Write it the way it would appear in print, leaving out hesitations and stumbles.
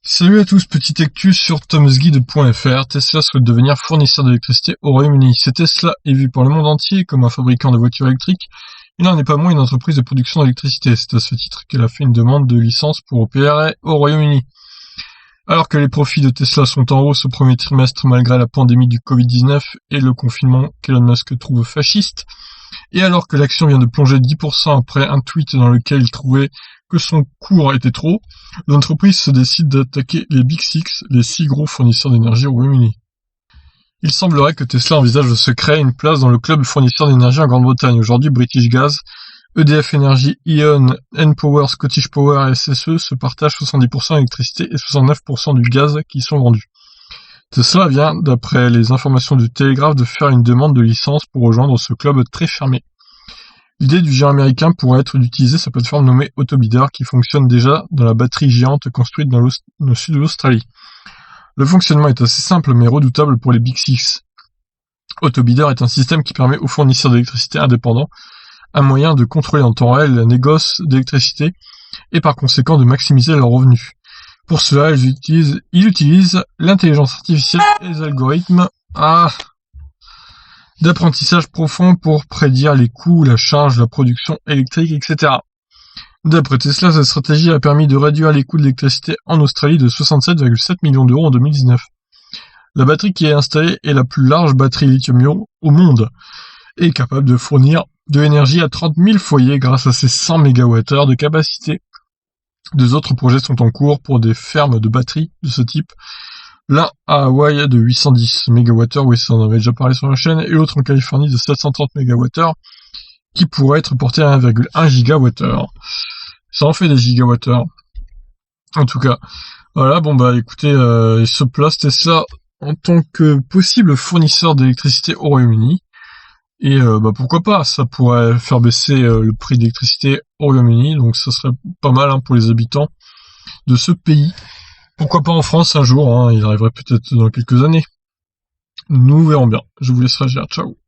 Salut à tous, petite actu sur tomsguide.fr. Tesla souhaite devenir fournisseur d'électricité au Royaume-Uni. Si Tesla est vu par le monde entier comme un fabricant de voitures électriques, il n'en est pas moins une entreprise de production d'électricité. C'est à ce titre qu'elle a fait une demande de licence pour opérer au Royaume-Uni. Alors que les profits de Tesla sont en hausse au premier trimestre malgré la pandémie du Covid-19 et le confinement qu'Elon Musk trouve fasciste, et alors que l'action vient de plonger 10% après un tweet dans lequel il trouvait que son cours était trop, l'entreprise se décide d'attaquer les Big Six, les 6 gros fournisseurs d'énergie au Royaume-Uni. Il semblerait que Tesla envisage de se créer une place dans le club fournisseur d'énergie en Grande-Bretagne. Aujourd'hui, British Gas, EDF Energy, E.ON, Npower, Scottish Power et SSE se partagent 70% d'électricité et 69% du gaz qui sont vendus. Tesla vient, d'après les informations du Télégraphe, de faire une demande de licence pour rejoindre ce club très fermé. L'idée du géant américain pourrait être d'utiliser sa plateforme nommée Autobidder qui fonctionne déjà dans la batterie géante construite dans le sud de l'Australie. Le fonctionnement est assez simple mais redoutable pour les Big Six. Autobidder est un système qui permet aux fournisseurs d'électricité indépendants un moyen de contrôler en temps réel la négoce d'électricité et par conséquent de maximiser leurs revenus. Pour cela, ils utilisent l'intelligence artificielle et les algorithmes d'apprentissage profond pour prédire les coûts, la charge, la production électrique, etc. D'après Tesla, cette stratégie a permis de réduire les coûts de l'électricité en Australie de 67,7 millions d'euros en 2019. La batterie qui est installée est la plus large batterie lithium-ion au monde et est capable de fournir de l'énergie à 30 000 foyers grâce à ses 100 MWh de capacité. Deux autres projets sont en cours pour des fermes de batteries de ce type. L'un à Hawaï de 810 MWh, oui ça on avait déjà parlé sur la chaîne, et l'autre en Californie de 730 MWh, qui pourrait être porté à 1,1 GWh. Ça en fait des gigawattheures. En tout cas, voilà, bon bah écoutez, il se place Tesla en tant que possible fournisseur d'électricité au Royaume-Uni. Et pourquoi pas, ça pourrait faire baisser le prix d'électricité au Royaume-Uni, donc ça serait pas mal pour les habitants de ce pays. Pourquoi pas en France un jour, il arriverait peut-être dans quelques années. Nous verrons bien. Je vous laisse réagir. Ciao.